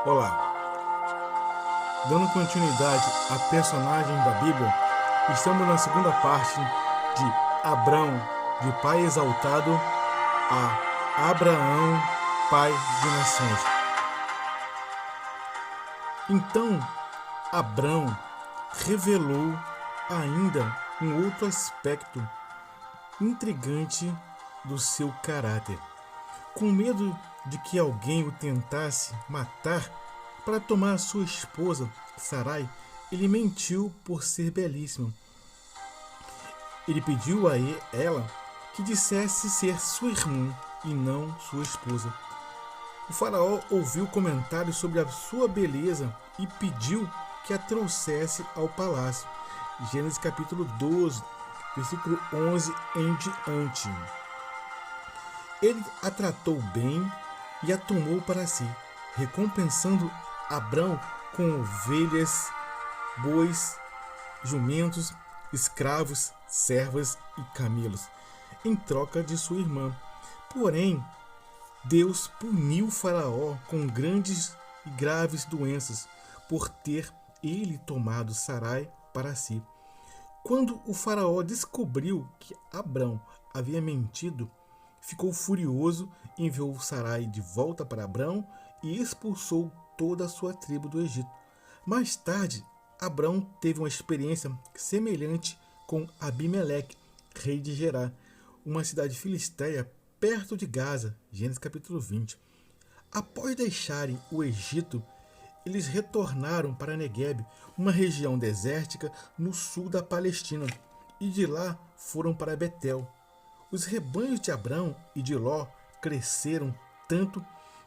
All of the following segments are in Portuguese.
Olá, dando continuidade à personagem da Bíblia, estamos na segunda parte de Abrão, de pai exaltado, a Abraão, pai de nações. Então, Abrão revelou ainda um outro aspecto intrigante do seu caráter. Com medo de que alguém o tentasse matar para tomar sua esposa, Sarai, ele mentiu por ser belíssimo. Ele pediu a ela que dissesse ser sua irmã e não sua esposa. O faraó ouviu comentários sobre a sua beleza e pediu que a trouxesse ao palácio. Gênesis capítulo 12, versículo 11 em diante. Ele a tratou bem e a tomou para si, recompensando Abrão com ovelhas, bois, jumentos, escravos, servas e camelos, em troca de sua irmã. Porém, Deus puniu Faraó com grandes e graves doenças por ter ele tomado Sarai para si. Quando o Faraó descobriu que Abrão havia mentido, ficou furioso, enviou Sarai de volta para Abrão e expulsou toda a sua tribo do Egito. Mais tarde, Abrão teve uma experiência semelhante com Abimeleque, rei de Gerá, uma cidade filisteia perto de Gaza, Gênesis capítulo 20. Após deixarem o Egito, eles retornaram para Negueb, uma região desértica no sul da Palestina, e de lá foram para Betel. Os rebanhos de Abrão e de Ló cresceram tanto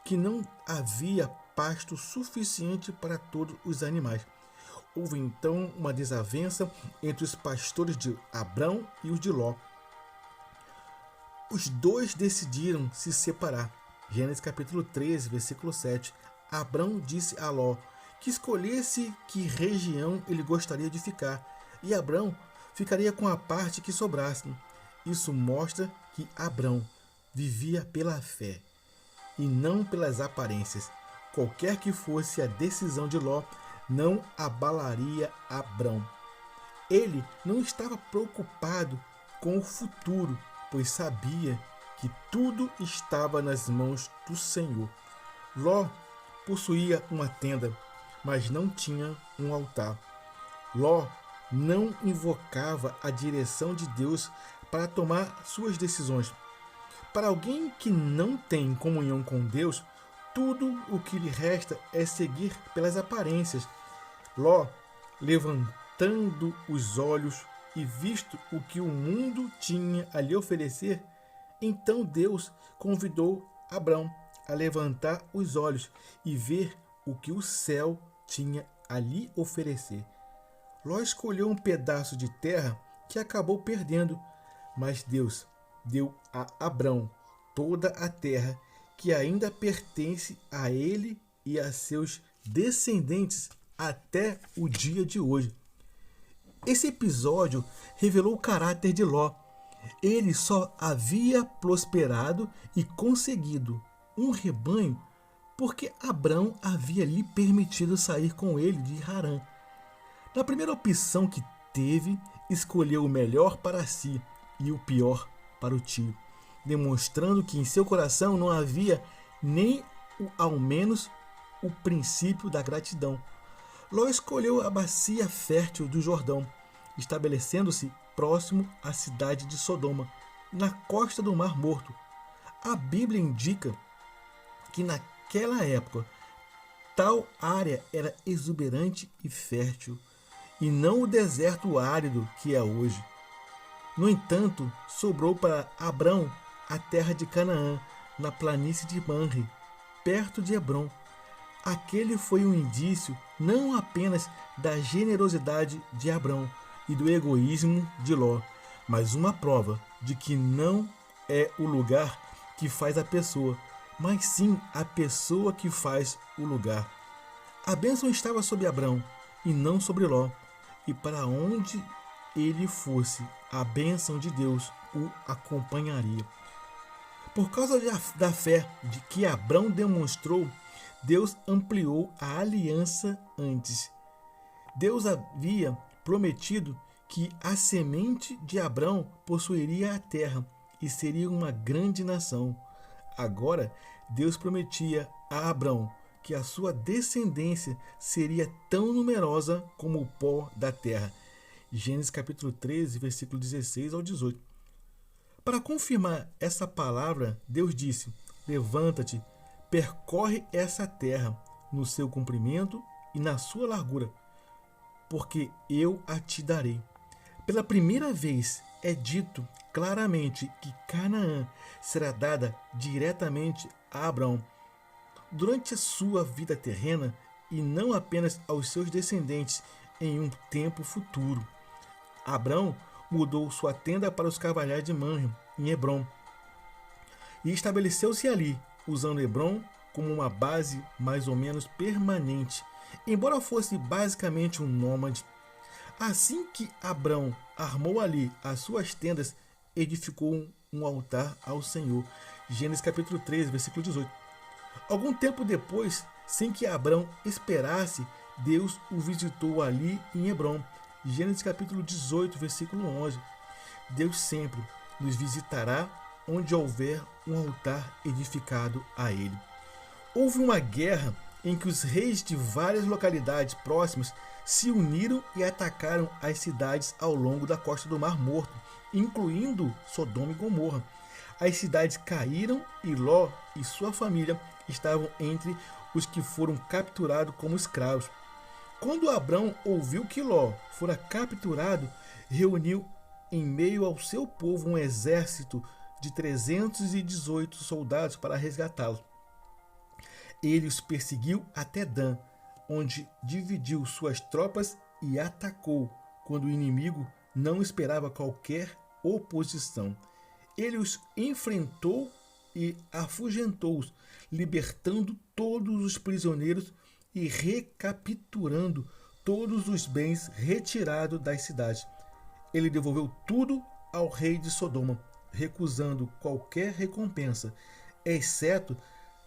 que não havia pasto suficiente para todos os animais. Houve então uma desavença entre os pastores de Abrão e os de Ló. Os dois decidiram se separar. Gênesis capítulo 13, versículo 7. Abrão disse a Ló que escolhesse que região ele gostaria de ficar, e Abrão ficaria com a parte que sobrasse. Isso mostra que Abrão vivia pela fé e não pelas aparências. Qualquer que fosse a decisão de Ló, não abalaria Abrão. Ele não estava preocupado com o futuro, pois sabia que tudo estava nas mãos do Senhor. Ló possuía uma tenda, mas não tinha um altar. Ló não invocava a direção de Deus para tomar suas decisões. Para alguém que não tem comunhão com Deus, tudo o que lhe resta é seguir pelas aparências. Ló, levantando os olhos e visto o que o mundo tinha a lhe oferecer, então Deus convidou Abrão a levantar os olhos e ver o que o céu tinha a lhe oferecer. Ló escolheu um pedaço de terra que acabou perdendo, mas Deus deu a Abrão toda a terra que ainda pertence a ele e a seus descendentes até o dia de hoje. Esse episódio revelou o caráter de Ló. Ele só havia prosperado e conseguido um rebanho porque Abrão havia lhe permitido sair com ele de Harã. Na primeira opção que teve, escolheu o melhor para si e o pior para o tio, demonstrando que em seu coração não havia nem ao menos o princípio da gratidão. Ló escolheu a bacia fértil do Jordão, estabelecendo-se próximo à cidade de Sodoma, na costa do Mar Morto. A Bíblia indica que naquela época tal área era exuberante e fértil, e não o deserto árido que é hoje. No entanto, sobrou para Abrão a terra de Canaã, na planície de Manre, perto de Hebrom. Aquele foi um indício não apenas da generosidade de Abrão e do egoísmo de Ló, mas uma prova de que não é o lugar que faz a pessoa, mas sim a pessoa que faz o lugar. A bênção estava sobre Abrão e não sobre Ló, e para onde ele fosse, a bênção de Deus o acompanharia. Por causa da fé de que Abrão demonstrou, Deus ampliou a aliança antes. Deus havia prometido que a semente de Abrão possuiria a terra e seria uma grande nação. Agora, Deus prometia a Abrão que a sua descendência seria tão numerosa como o pó da terra. Gênesis capítulo 13, versículo 16 ao 18. Para confirmar essa palavra, Deus disse: levanta-te, percorre essa terra no seu comprimento e na sua largura, porque eu a te darei. Pela primeira vez é dito claramente que Canaã será dada diretamente a Abrão durante a sua vida terrena e não apenas aos seus descendentes em um tempo futuro. Abrão mudou sua tenda para os cavaletes de Mamre, em Hebrom, e estabeleceu-se ali, usando Hebrom como uma base mais ou menos permanente, embora fosse basicamente um nômade. Assim que Abrão armou ali as suas tendas, edificou um altar ao Senhor. Gênesis capítulo 13, versículo 18. Algum tempo depois, sem que Abrão esperasse, Deus o visitou ali em Hebrom. Gênesis capítulo 18, versículo 11. Deus sempre nos visitará onde houver um altar edificado a ele. Houve uma guerra em que os reis de várias localidades próximas se uniram e atacaram as cidades ao longo da costa do Mar Morto, incluindo Sodoma e Gomorra. As cidades caíram e Ló e sua família estavam entre os que foram capturados como escravos. Quando Abrão ouviu que Ló fora capturado, reuniu em meio ao seu povo um exército de 318 soldados para resgatá-lo. Ele os perseguiu até Dan, onde dividiu suas tropas e atacou quando o inimigo não esperava qualquer oposição. Ele os enfrentou e afugentou-os, libertando todos os prisioneiros e recapturando todos os bens retirados das cidades. Ele devolveu tudo ao rei de Sodoma, recusando qualquer recompensa, exceto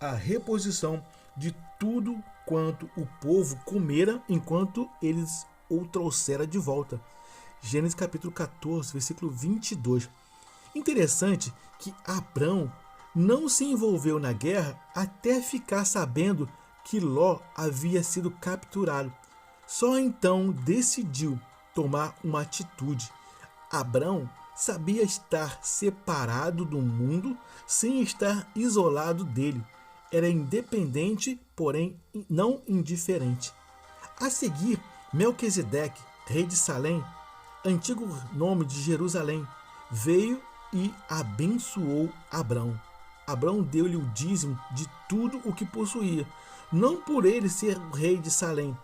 a reposição de tudo quanto o povo comera enquanto eles o trouxeram de volta. Gênesis capítulo 14, versículo 22. Interessante que Abrão não se envolveu na guerra até ficar sabendo que Ló havia sido capturado. Só então decidiu tomar uma atitude. Abrão sabia estar separado do mundo sem estar isolado dele. Era independente, porém não indiferente. A seguir, Melquisedeque, rei de Salém, antigo nome de Jerusalém, veio e abençoou Abrão. Abrão deu-lhe o dízimo de tudo o que possuía, não por ele ser o rei de Salém,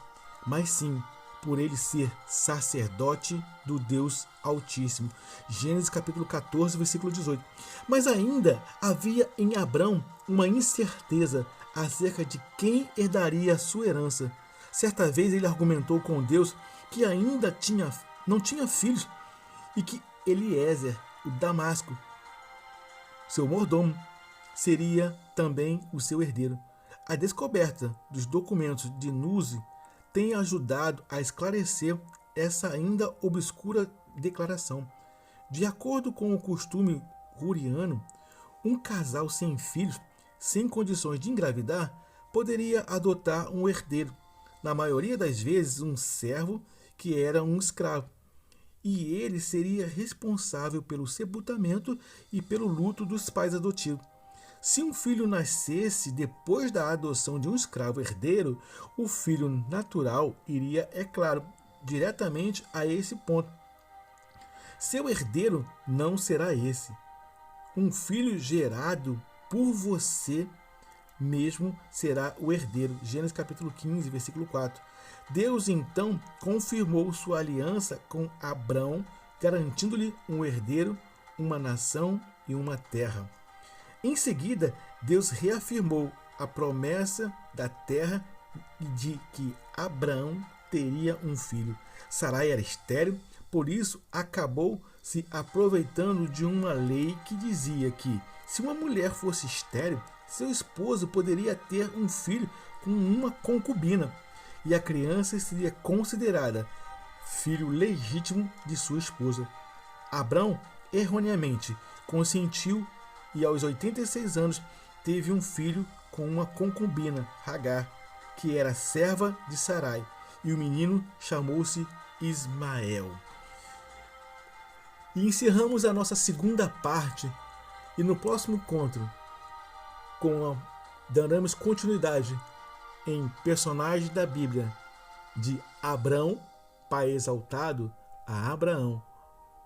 mas sim por ele ser sacerdote do Deus Altíssimo. Gênesis capítulo 14, versículo 18. Mas ainda havia em Abrão uma incerteza acerca de quem herdaria a sua herança. Certa vez ele argumentou com Deus que ainda não tinha filhos e que Eliezer, o Damasco, seu mordomo, seria também o seu herdeiro. A descoberta dos documentos de Nuzi tem ajudado a esclarecer essa ainda obscura declaração. De acordo com o costume hurriano, um casal sem filhos, sem condições de engravidar, poderia adotar um herdeiro, na maioria das vezes um servo que era um escravo, e ele seria responsável pelo sepultamento e pelo luto dos pais adotivos. Se um filho nascesse depois da adoção de um escravo herdeiro, o filho natural iria, é claro, diretamente a esse ponto. Seu herdeiro não será esse. Um filho gerado por você mesmo será o herdeiro. Gênesis capítulo 15, versículo 4. Deus então confirmou sua aliança com Abrão, garantindo-lhe um herdeiro, uma nação e uma terra. Em seguida, Deus reafirmou a promessa da terra e de que Abraão teria um filho. Sarai era estéril, por isso acabou se aproveitando de uma lei que dizia que, se uma mulher fosse estéril, seu esposo poderia ter um filho com uma concubina, e a criança seria considerada filho legítimo de sua esposa. Abrão, erroneamente, consentiu e aos 86 anos teve um filho com uma concubina, Hagar, que era serva de Sarai, e o menino chamou-se Ismael. E encerramos a nossa segunda parte, e no próximo encontro daremos continuidade em personagens da Bíblia, de Abrão, pai exaltado, a Abraão,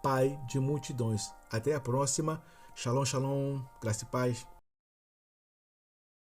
pai de multidões. Até a próxima. Shalom, shalom, graça e paz.